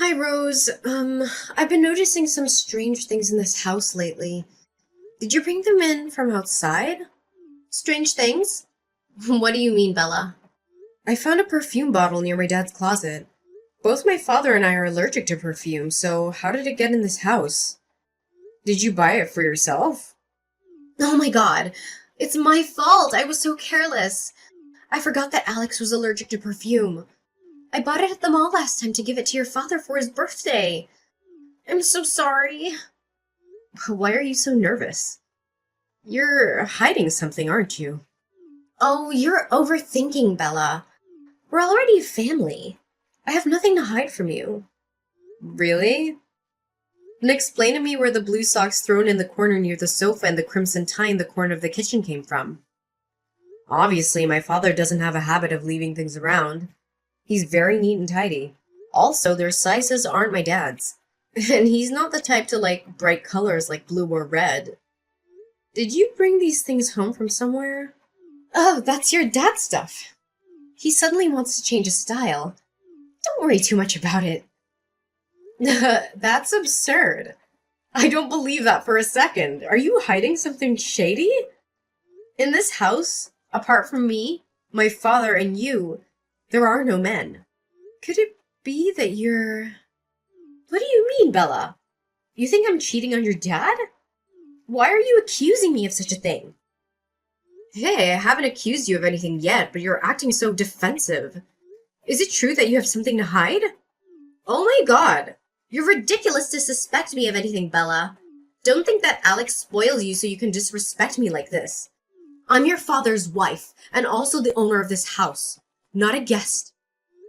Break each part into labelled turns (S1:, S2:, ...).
S1: Hi, Rose. I've been noticing some strange things in this house lately. Did you bring them in from outside? Strange things? What do you mean, Bella? I found a perfume bottle near my dad's closet. Both my father and I are allergic to perfume, so how did it get in this house? Did you buy it for yourself? Oh my god. It's my fault. I was so careless. I forgot that Alex was allergic to perfume. I bought it at the mall last time to give it to your father for his birthday. I'm so sorry. Why are you so nervous? You're hiding something, aren't you? Oh, you're overthinking, Bella. We're already a family. I have nothing to hide from you. Really? Then explain to me where the blue socks thrown in the corner near the sofa and the crimson tie in the corner of the kitchen came from. Obviously, my father doesn't have a habit of leaving things around. He's very neat and tidy. Also, their sizes aren't my dad's. And he's not the type to like bright colors like blue or red. Did you bring these things home from somewhere? Oh, that's your dad's stuff. He suddenly wants to change his style. Don't worry too much about it. That's absurd. I don't believe that for a second. Are you hiding something shady? In this house, apart from me, my father, and you, there are no men. Could it be that you're... What do you mean, Bella? You think I'm cheating on your dad? Why are you accusing me of such a thing? Hey, I haven't accused you of anything yet, but you're acting so defensive. Is it true that you have something to hide? Oh my god! You're ridiculous to suspect me of anything, Bella. Don't think that Alex spoils you so you can disrespect me like this. I'm your father's wife, and also the owner of this house, not a guest.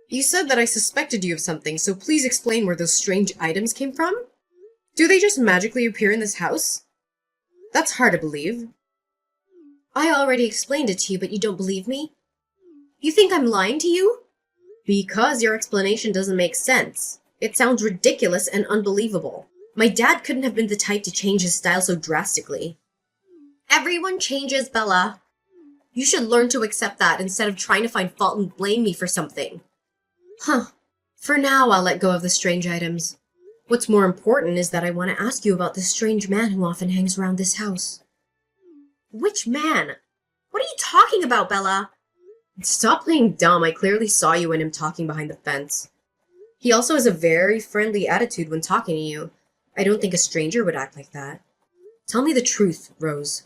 S1: You said that I suspected you of something, so please explain where those strange items came from? Do they just magically appear in this house? That's hard to believe. I already explained it to you, but you don't believe me? You think I'm lying to you? Because your explanation doesn't make sense. It sounds ridiculous and unbelievable. My dad couldn't have been the type to change his style so drastically. Everyone changes, Bella. You should learn to accept that instead of trying to find fault and blame me for something. Huh. For now, I'll let go of the strange items. What's more important is that I want to ask you about this strange man who often hangs around this house. Which man? What are you talking about, Bella? Stop playing dumb. I clearly saw you and him talking behind the fence. He also has a very friendly attitude when talking to you. I don't think a stranger would act like that. Tell me the truth, Rose.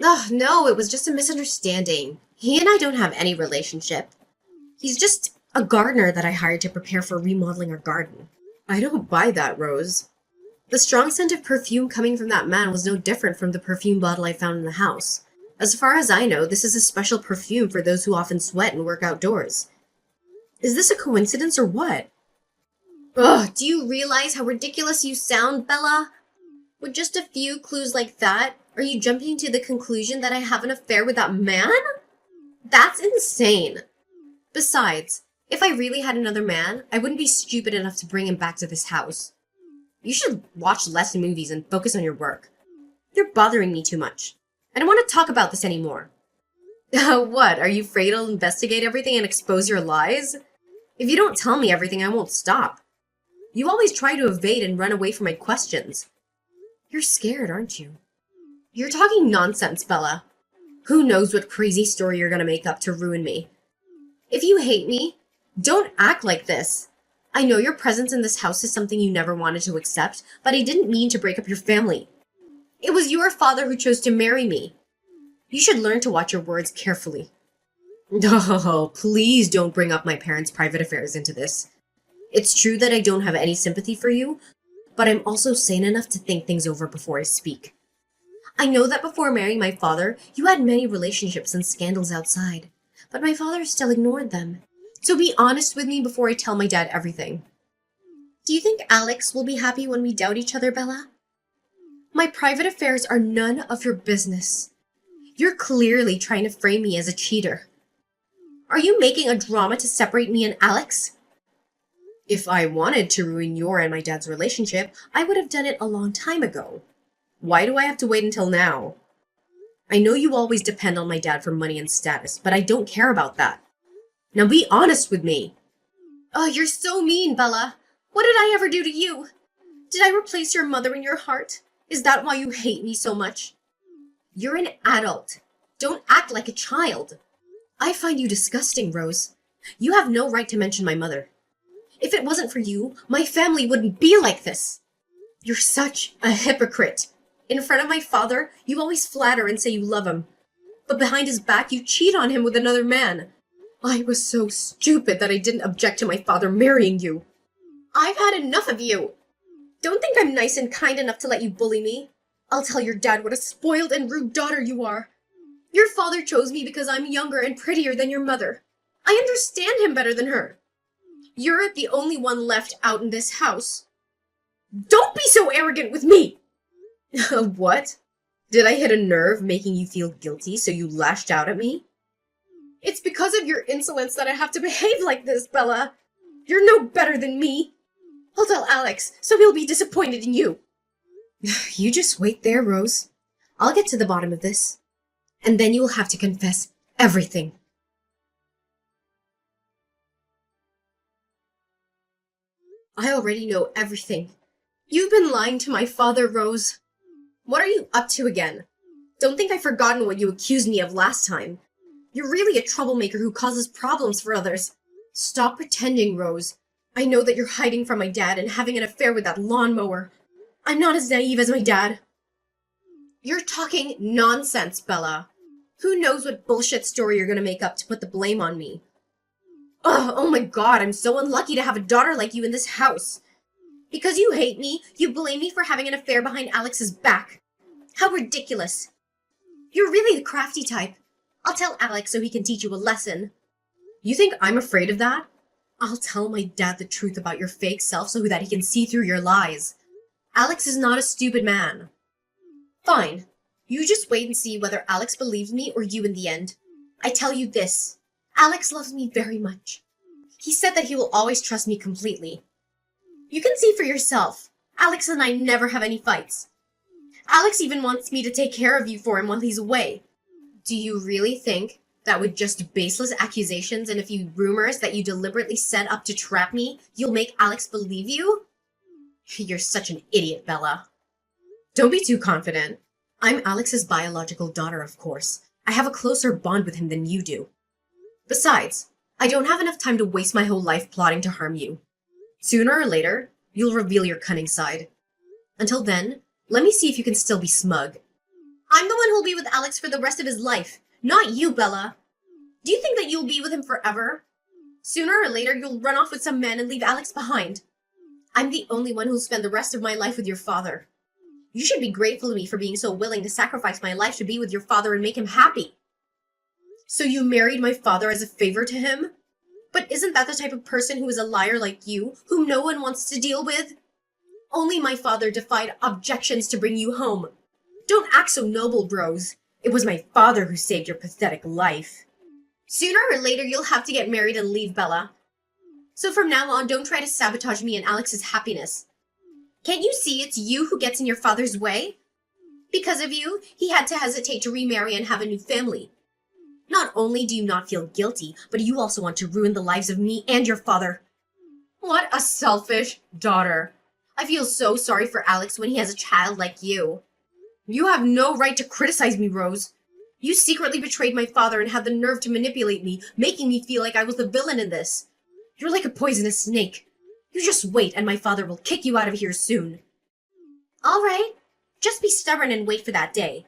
S1: Oh, no, it was just a misunderstanding. He and I don't have any relationship. He's just a gardener that I hired to prepare for remodeling our garden. I don't buy that, Rose. The strong scent of perfume coming from that man was no different from the perfume bottle I found in the house. As far as I know, this is a special perfume for those who often sweat and work outdoors. Is this a coincidence or what? Ugh, do you realize how ridiculous you sound, Bella? With just a few clues like that, are you jumping to the conclusion that I have an affair with that man? That's insane. Besides, if I really had another man, I wouldn't be stupid enough to bring him back to this house. You should watch less movies and focus on your work. You're bothering me too much. I don't want to talk about this anymore. What, are you afraid I'll investigate everything and expose your lies? If you don't tell me everything, I won't stop. You always try to evade and run away from my questions. You're scared, aren't you? You're talking nonsense, Bella. Who knows what crazy story you're gonna make up to ruin me. If you hate me, don't act like this. I know your presence in this house is something you never wanted to accept, but I didn't mean to break up your family. It was your father who chose to marry me. You should learn to watch your words carefully. Oh, please don't bring up my parents' private affairs into this. It's true that I don't have any sympathy for you, but I'm also sane enough to think things over before I speak. I know that before marrying my father, you had many relationships and scandals outside, but my father still ignored them. So be honest with me before I tell my dad everything. Do you think Alex will be happy when we doubt each other, Bella? My private affairs are none of your business. You're clearly trying to frame me as a cheater. Are you making a drama to separate me and Alex? If I wanted to ruin your and my dad's relationship, I would have done it a long time ago. Why do I have to wait until now? I know you always depend on my dad for money and status, but I don't care about that. Now be honest with me. Oh, you're so mean, Bella. What did I ever do to you? Did I replace your mother in your heart? Is that why you hate me so much? You're an adult. Don't act like a child. I find you disgusting, Rose. You have no right to mention my mother. If it wasn't for you, my family wouldn't be like this. You're such a hypocrite. In front of my father, you always flatter and say you love him. But behind his back, you cheat on him with another man. I was so stupid that I didn't object to my father marrying you. I've had enough of you. Don't think I'm nice and kind enough to let you bully me. I'll tell your dad what a spoiled and rude daughter you are. Your father chose me because I'm younger and prettier than your mother. I understand him better than her. You're the only one left out in this house. Don't be so arrogant with me! What? Did I hit a nerve making you feel guilty so you lashed out at me? It's because of your insolence that I have to behave like this, Bella. You're no better than me. I'll tell Alex, so he'll be disappointed in you. You just wait there, Rose. I'll get to the bottom of this. And then you will have to confess everything. I already know everything. You've been lying to my father, Rose. What are you up to again? Don't think I've forgotten what you accused me of last time. You're really a troublemaker who causes problems for others. Stop pretending, Rose. I know that you're hiding from my dad and having an affair with that lawnmower. I'm not as naive as my dad. You're talking nonsense, Bella. Who knows what bullshit story you're gonna make up to put the blame on me? Ugh, oh my god, I'm so unlucky to have a daughter like you in this house. Because you hate me, you blame me for having an affair behind Alex's back. How ridiculous. You're really the crafty type. I'll tell Alex so he can teach you a lesson. You think I'm afraid of that? I'll tell my dad the truth about your fake self so that he can see through your lies. Alex is not a stupid man. Fine. You just wait and see whether Alex believes me or you in the end. I tell you this. Alex loves me very much. He said that he will always trust me completely. You can see for yourself. Alex and I never have any fights. Alex even wants me to take care of you for him while he's away. Do you really think that with just baseless accusations and a few rumors that you deliberately set up to trap me, you'll make Alex believe you? You're such an idiot, Bella. Don't be too confident. I'm Alex's biological daughter, of course. I have a closer bond with him than you do. Besides, I don't have enough time to waste my whole life plotting to harm you. Sooner or later, you'll reveal your cunning side. Until then, let me see if you can still be smug. I'm the one who'll be with Alex for the rest of his life, not you, Bella. Do you think that you'll be with him forever? Sooner or later, you'll run off with some man and leave Alex behind. I'm the only one who'll spend the rest of my life with your father. You should be grateful to me for being so willing to sacrifice my life to be with your father and make him happy. So you married my father as a favor to him? But isn't that the type of person who is a liar like you, whom no one wants to deal with? Only my father defied objections to bring you home. Don't act so noble, Rose. It was my father who saved your pathetic life. Sooner or later, you'll have to get married and leave, Bella. So from now on, don't try to sabotage me and Alex's happiness. Can't you see it's you who gets in your father's way? Because of you, he had to hesitate to remarry and have a new family. Not only do you not feel guilty, but you also want to ruin the lives of me and your father. What a selfish daughter. I feel so sorry for Alex when he has a child like you. You have no right to criticize me, Rose. You secretly betrayed my father and had the nerve to manipulate me, making me feel like I was the villain in this. You're like a poisonous snake. You just wait and my father will kick you out of here soon. All right. Just be stubborn and wait for that day.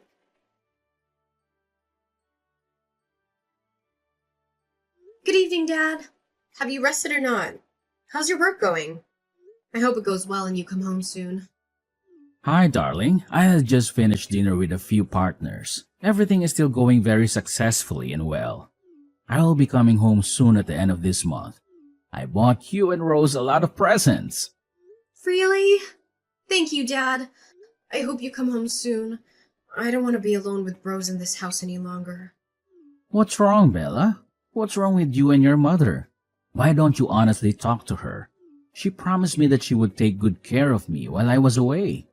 S1: Good evening, Dad. Have you rested or not? How's your work going? I hope it goes well and you come home soon.
S2: Hi, darling. I had just finished dinner with a few partners. Everything is still going very successfully and well. I will be coming home soon at the end of this month. I bought you and Rose a lot of presents.
S1: Really? Thank you, Dad. I hope you come home soon. I don't want to be alone with Rose in this house any longer.
S2: What's wrong, Bella? What's wrong with you and your mother? Why don't you honestly talk to her? She promised me that she would take good care of me while I was away.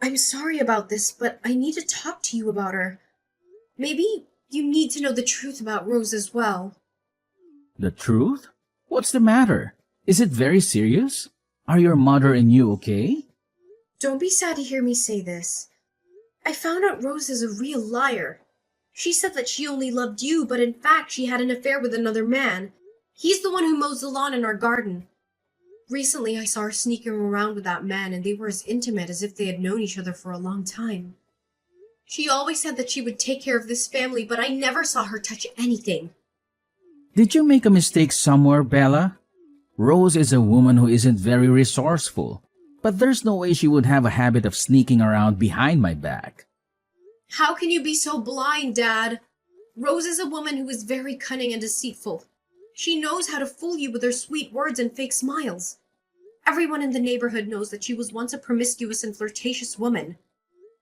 S1: I'm sorry about this, but I need to talk to you about her. Maybe you need to know the truth about Rose as well.
S2: The truth? What's the matter? Is it very serious? Are your mother and you okay?
S1: Don't be sad to hear me say this. I found out Rose is a real liar. She said that she only loved you, but in fact she had an affair with another man. He's the one who mows the lawn in our garden. Recently I saw her sneaking around with that man, and they were as intimate as if they had known each other for a long time. She always said that she would take care of this family, but I never saw her touch anything.
S2: Did you make a mistake somewhere, Bella? Rose is a woman who isn't very resourceful, but there's no way she would have a habit of sneaking around behind my back.
S1: How can you be so blind, Dad? Rose is a woman who is very cunning and deceitful. She knows how to fool you with her sweet words and fake smiles. Everyone in the neighborhood knows that she was once a promiscuous and flirtatious woman.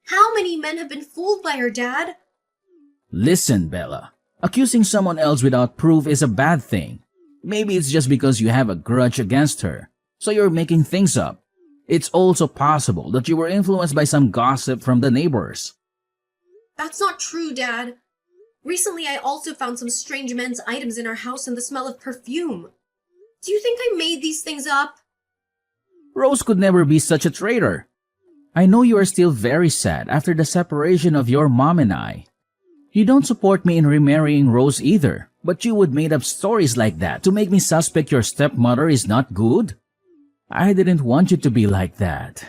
S1: How many men have been fooled by her, Dad?
S2: Listen, Bella. Accusing someone else without proof is a bad thing. Maybe it's just because you have a grudge against her, so you're making things up. It's also possible that you were influenced by some gossip from the neighbors.
S1: That's not true, Dad. Recently, I also found some strange men's items in our house and the smell of perfume. Do you think I made these things up?
S2: Rose could never be such a traitor. I know you are still very sad after the separation of your mom and I. You don't support me in remarrying Rose either, but you would make up stories like that to make me suspect your stepmother is not good? I didn't want you to be like that.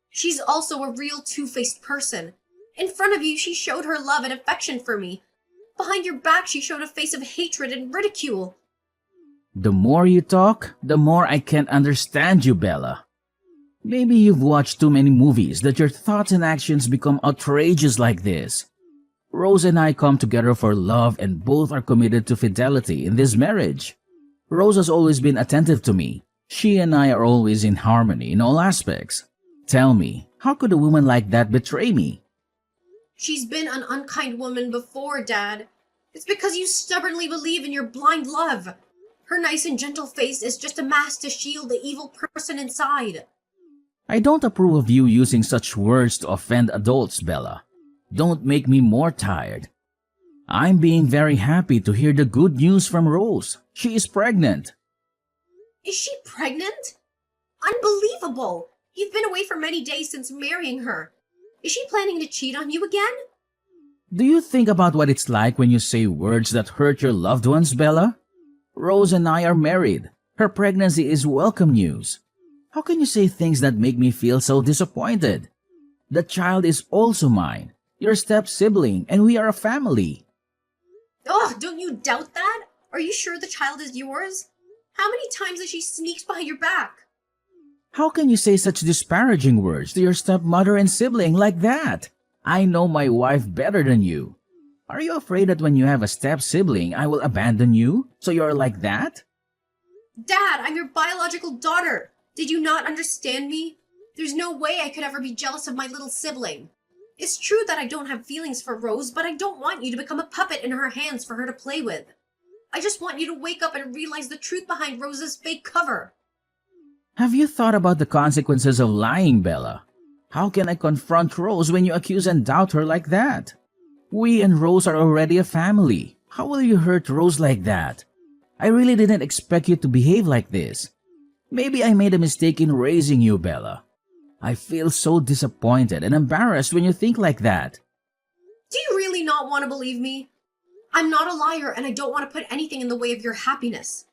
S1: She's also a real two-faced person. In front of you, she showed her love and affection for me. Behind your back, she showed a face of hatred and ridicule.
S2: The more you talk, the more I can't understand you, Bella. Maybe you've watched too many movies that your thoughts and actions become outrageous like this. Rose and I come together for love and both are committed to fidelity in this marriage. Rose has always been attentive to me. She and I are always in harmony in all aspects. Tell me, how could a woman like that betray me?
S1: She's been an unkind woman before, Dad. It's because you stubbornly believe in your blind love. Her nice and gentle face is just a mask to shield the evil person inside.
S2: I don't approve of you using such words to offend adults, Bella. Don't make me more tired. I'm being very happy to hear the good news from Rose. She is pregnant.
S1: Is she pregnant? Unbelievable! You've been away for many days since marrying her. Is she planning to cheat on you again?
S2: Do you think about what it's like when you say words that hurt your loved ones, Bella? Rose and I are married. Her pregnancy is welcome news. How can you say things that make me feel so disappointed? The child is also mine, your step-sibling, and we are a family.
S1: Oh, don't you doubt that? Are you sure the child is yours? How many times has she sneaked behind your back?
S2: How can you say such disparaging words to your stepmother and sibling like that? I know my wife better than you. Are you afraid that when you have a step-sibling, I will abandon you? So you're like that?
S1: Dad, I'm your biological daughter. Did you not understand me? There's no way I could ever be jealous of my little sibling. It's true that I don't have feelings for Rose, but I don't want you to become a puppet in her hands for her to play with. I just want you to wake up and realize the truth behind Rose's fake cover.
S2: Have you thought about the consequences of lying, Bella? How can I confront Rose when you accuse and doubt her like that? We and Rose are already a family. How will you hurt Rose like that? I really didn't expect you to behave like this. Maybe I made a mistake in raising you, Bella. I feel so disappointed and embarrassed when you think like that.
S1: Do you really not want to believe me? I'm not a liar, and I don't want to put anything in the way of your happiness.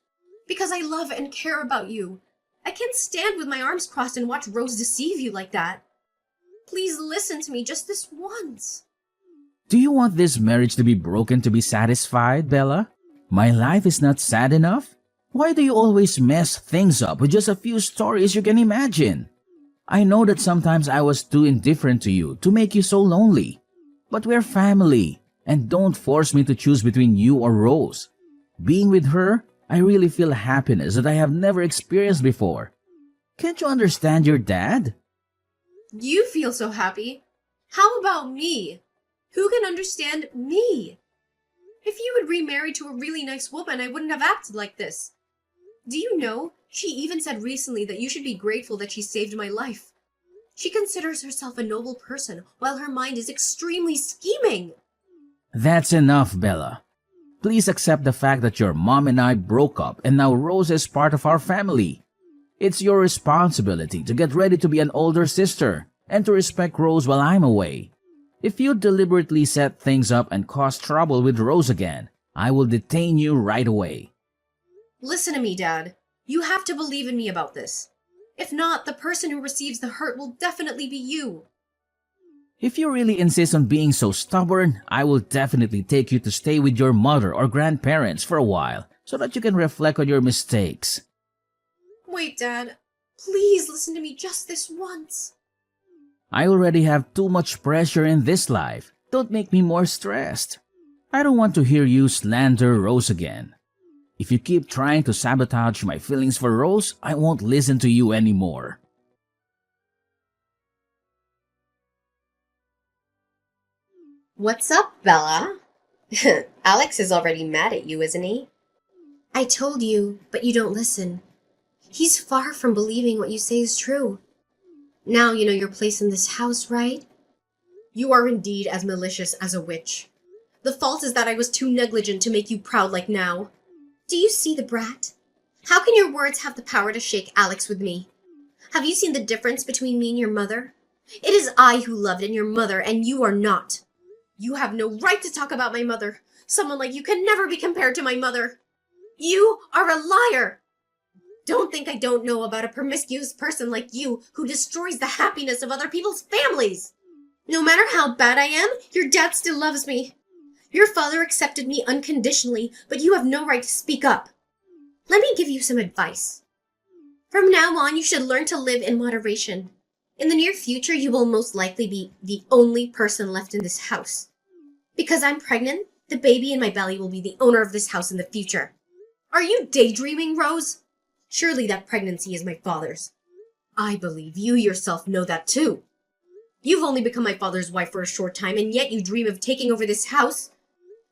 S1: Because I love and care about you. I can't stand with my arms crossed and watch Rose deceive you like that. Please listen to me just this once.
S2: Do you want this marriage to be broken to be satisfied, Bella? My life is not sad enough? Why do you always mess things up with just a few stories you can imagine? I know that sometimes I was too indifferent to you to make you so lonely. But we're family, and don't force me to choose between you or Rose. Being with her, I really feel happiness that I have never experienced before. Can't you understand your dad?
S1: You feel so happy. How about me? Who can understand me? If you had remarried to a really nice woman, I wouldn't have acted like this. Do you know, she even said recently that you should be grateful that she saved my life. She considers herself a noble person, while her mind is extremely scheming.
S2: That's enough, Bella. Please accept the fact that your mom and I broke up and now Rose is part of our family. It's your responsibility to get ready to be an older sister and to respect Rose while I'm away. If you deliberately set things up and cause trouble with Rose again, I will detain you right away.
S1: Listen to me, Dad. You have to believe in me about this. If not, the person who receives the hurt will definitely be you.
S2: If you really insist on being so stubborn, I will definitely take you to stay with your mother or grandparents for a while so that you can reflect on your mistakes.
S1: Wait, Dad. Please listen to me just this once.
S2: I already have too much pressure in this life. Don't make me more stressed. I don't want to hear you slander Rose again. If you keep trying to sabotage my feelings for Rose, I won't listen to you anymore.
S1: What's up, Bella? Alex is already mad at you, isn't he? I told you, but you don't listen. He's far from believing what you say is true. Now you know your place in this house, right? You are indeed as malicious as a witch. The fault is that I was too negligent to make you proud like now. Do you see the brat? How can your words have the power to shake Alex with me? Have you seen the difference between me and your mother? It is I who loved and your mother, and you are not. You have no right to talk about my mother. Someone like you can never be compared to my mother. You are a liar. Don't think I don't know about a promiscuous person like you who destroys the happiness of other people's families. No matter how bad I am, your dad still loves me. Your father accepted me unconditionally, but you have no right to speak up. Let me give you some advice. From now on, you should learn to live in moderation. In the near future, you will most likely be the only person left in this house. Because I'm pregnant, the baby in my belly will be the owner of this house in the future. Are you daydreaming, Rose? Surely that pregnancy is my father's. I believe you yourself know that too. You've only become my father's wife for a short time, and yet you dream of taking over this house.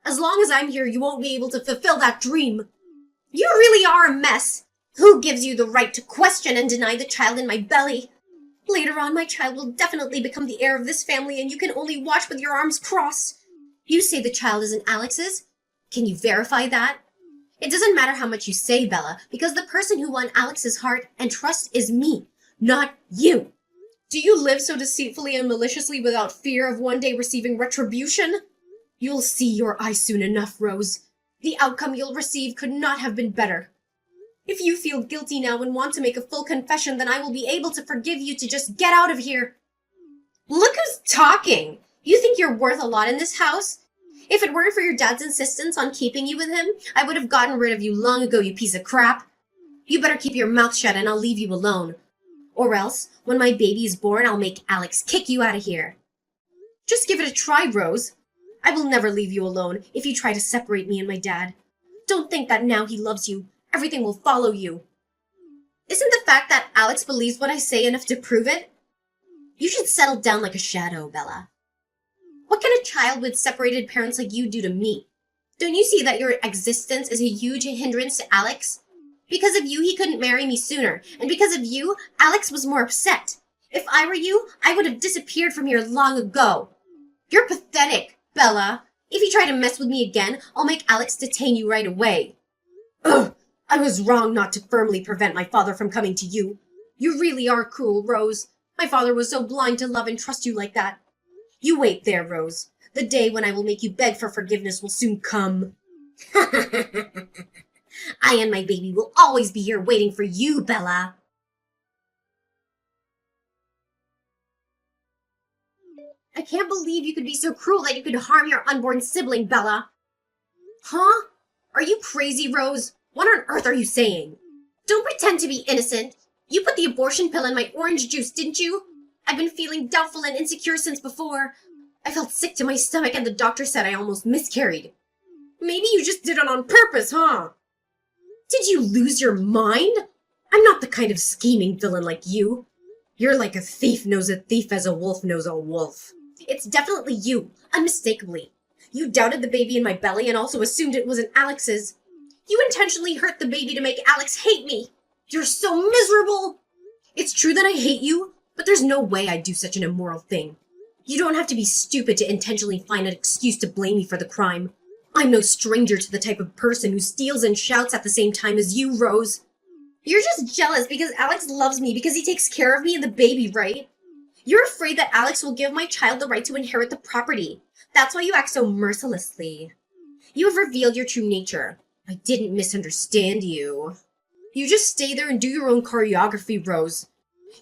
S1: As long as I'm here, you won't be able to fulfill that dream. You really are a mess. Who gives you the right to question and deny the child in my belly? Later on, my child will definitely become the heir of this family, and you can only watch with your arms crossed. You say the child isn't Alex's? Can you verify that? It doesn't matter how much you say, Bella, because the person who won Alex's heart and trust is me, not you. Do you live so deceitfully and maliciously without fear of one day receiving retribution? You'll see your eye soon enough, Rose. The outcome you'll receive could not have been better. If you feel guilty now and want to make a full confession, then I will be able to forgive you to just get out of here. Look who's talking! You think you're worth a lot in this house? If it weren't for your dad's insistence on keeping you with him, I would have gotten rid of you long ago, you piece of crap. You better keep your mouth shut and I'll leave you alone. Or else, when my baby is born, I'll make Alex kick you out of here. Just give it a try, Rose. I will never leave you alone if you try to separate me and my dad. Don't think that now he loves you, everything will follow you. Isn't the fact that Alex believes what I say enough to prove it? You should settle down like a shadow, Bella. What can a child with separated parents like you do to me? Don't you see that your existence is a huge hindrance to Alex? Because of you, he couldn't marry me sooner, and because of you, Alex was more upset. If I were you, I would have disappeared from here long ago. You're pathetic, Bella. If you try to mess with me again, I'll make Alex detain you right away. Ugh! I was wrong not to firmly prevent my father from coming to you. You really are cruel, Rose. My father was so blind to love and trust you like that. You wait there, Rose. The day when I will make you beg for forgiveness will soon come. I and my baby will always be here waiting for you, Bella. I can't believe you could be so cruel that you could harm your unborn sibling, Bella. Huh? Are you crazy, Rose? What on earth are you saying? Don't pretend to be innocent. You put the abortion pill in my orange juice, didn't you? I've been feeling doubtful and insecure since before. I felt sick to my stomach and the doctor said I almost miscarried. Maybe you just did it on purpose, huh? Did you lose your mind? I'm not the kind of scheming villain like you. You're like a thief knows a thief as a wolf knows a wolf. It's definitely you, unmistakably. You doubted the baby in my belly and also assumed it wasn't Alex's. You intentionally hurt the baby to make Alex hate me. You're so miserable. It's true that I hate you, but there's no way I'd do such an immoral thing. You don't have to be stupid to intentionally find an excuse to blame me for the crime. I'm no stranger to the type of person who steals and shouts at the same time as you, Rose. You're just jealous because Alex loves me because he takes care of me and the baby, right? You're afraid that Alex will give my child the right to inherit the property. That's why you act so mercilessly. You have revealed your true nature. I didn't misunderstand you. You just stay there and do your own choreography, Rose.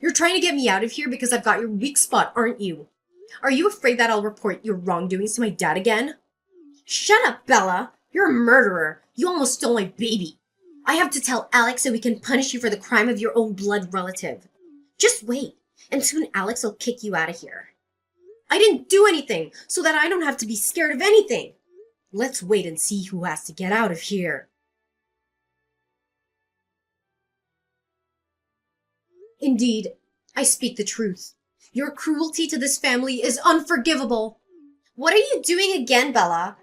S1: You're trying to get me out of here because I've got your weak spot, aren't you? Are you afraid that I'll report your wrongdoings to my dad again? Shut up, Bella. You're a murderer. You almost stole my baby. I have to tell Alex so we can punish you for the crime of your own blood relative. Just wait, and soon Alex will kick you out of here. I didn't do anything, so that I don't have to be scared of anything. Let's wait and see who has to get out of here. Indeed, I speak the truth. Your cruelty to this family is unforgivable. What are you doing again, Bella?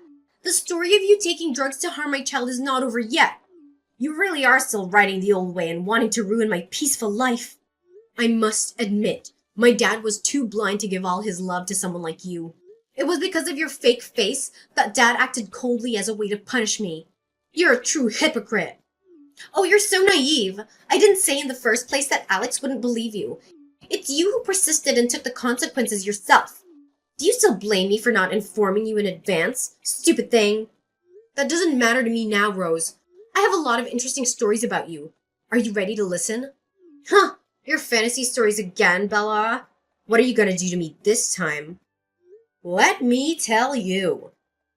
S1: The story of you taking drugs to harm my child is not over yet. You really are still riding the old way and wanting to ruin my peaceful life. I must admit, my dad was too blind to give all his love to someone like you. It was because of your fake face that Dad acted coldly as a way to punish me. You're a true hypocrite. Oh, you're so naive. I didn't say in the first place that Alex wouldn't believe you. It's you who persisted and took the consequences yourself. Do you still blame me for not informing you in advance? Stupid thing. That doesn't matter to me now, Rose. I have a lot of interesting stories about you. Are you ready to listen? Huh, your fantasy stories again, Bella. What are you gonna do to me this time? Let me tell you.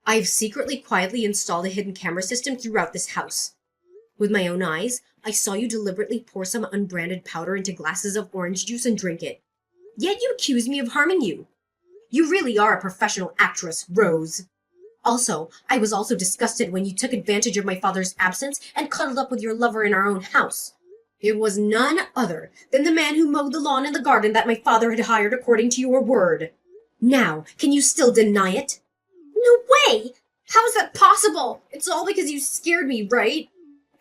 S1: I've secretly quietly installed a hidden camera system throughout this house. With my own eyes, I saw you deliberately pour some unbranded powder into glasses of orange juice and drink it. Yet you accuse me of harming you. You really are a professional actress, Rose. Also, I was also disgusted when you took advantage of my father's absence and cuddled up with your lover in our own house. It was none other than the man who mowed the lawn and the garden that my father had hired according to your word. Now, can you still deny it? No way! How is that possible? It's all because you scared me, right?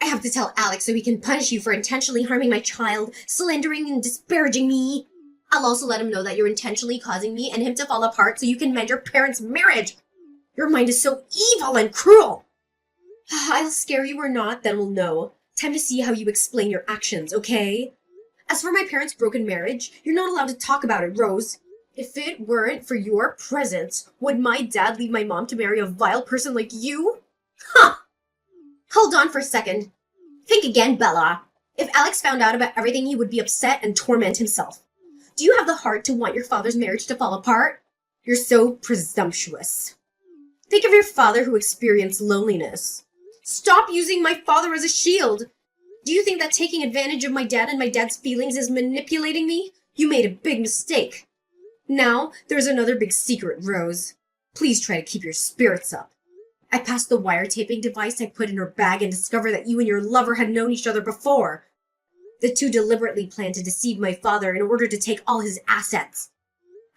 S1: I have to tell Alex so he can punish you for intentionally harming my child, slandering and disparaging me. I'll also let him know that you're intentionally causing me and him to fall apart so you can mend your parents' marriage. Your mind is so evil and cruel. I'll scare you or not, then we'll know. Time to see how you explain your actions, okay? As for my parents' broken marriage, you're not allowed to talk about it, Rose. If it weren't for your presence, would my dad leave my mom to marry a vile person like you? Huh! Hold on for a second. Think again, Bella. If Alex found out about everything, he would be upset and torment himself. Do you have the heart to want your father's marriage to fall apart? You're so presumptuous. Think of your father who experienced loneliness. Stop using my father as a shield. Do you think that taking advantage of my dad and my dad's feelings is manipulating me? You made a big mistake. Now, there's another big secret, Rose. Please try to keep your spirits up. I passed the wiretapping device I put in her bag and discovered that you and your lover had known each other before. The two deliberately planned to deceive my father in order to take all his assets.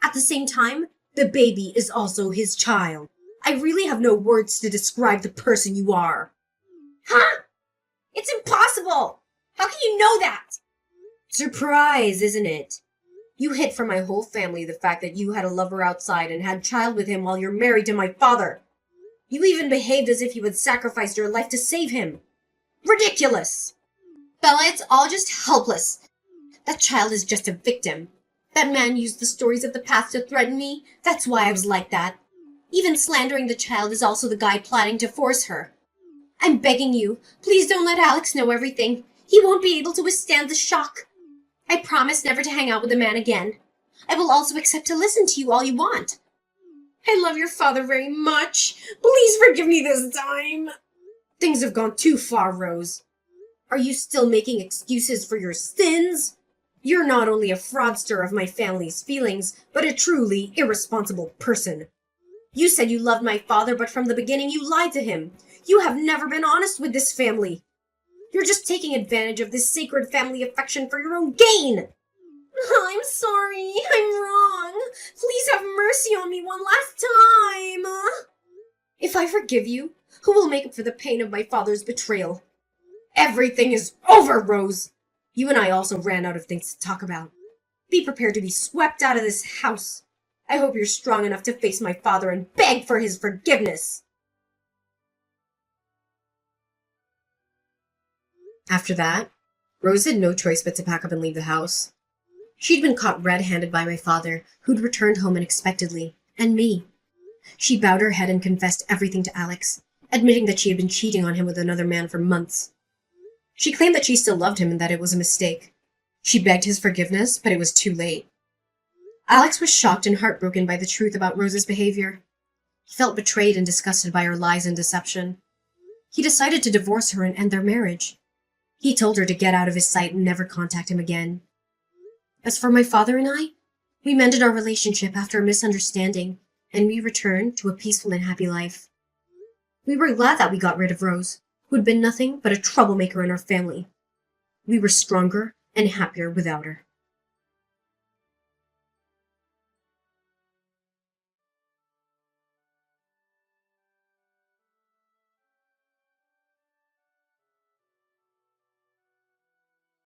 S1: At the same time, the baby is also his child. I really have no words to describe the person you are. Huh? It's impossible! How can you know that? Surprise, isn't it? You hid from my whole family the fact that you had a lover outside and had a child with him while you're married to my father. You even behaved as if you had sacrificed your life to save him. Ridiculous! Bella, it's all just helpless. That child is just a victim. That man used the stories of the past to threaten me. That's why I was like that. Even slandering the child is also the guy plotting to force her. I'm begging you, please don't let Alex know everything. He won't be able to withstand the shock. I promise never to hang out with the man again. I will also accept to listen to you all you want. I love your father very much. Please forgive me this time. Things have gone too far, Rose. Are you still making excuses for your sins? You're not only a fraudster of my family's feelings, but a truly irresponsible person. You said you loved my father, but from the beginning you lied to him. You have never been honest with this family. You're just taking advantage of this sacred family affection for your own gain. I'm sorry. I'm wrong. Please have mercy on me one last time. If I forgive you, who will make up for the pain of my father's betrayal? Everything is over, Rose. You and I also ran out of things to talk about. Be prepared to be swept out of this house. I hope you're strong enough to face my father and beg for his forgiveness. After that, Rose had no choice but to pack up and leave the house. She'd been caught red-handed by my father, who'd returned home unexpectedly, and me. She bowed her head and confessed everything to Alex, admitting that she had been cheating on him with another man for months. She claimed that she still loved him and that it was a mistake. She begged his forgiveness, but it was too late. Alex was shocked and heartbroken by the truth about Rose's behavior. He felt betrayed and disgusted by her lies and deception. He decided to divorce her and end their marriage. He told her to get out of his sight and never contact him again. As for my father and I, we mended our relationship after a misunderstanding, and we returned to a peaceful and happy life. We were glad that we got rid of Rose, who had been nothing but a troublemaker in our family. We were stronger and happier without her.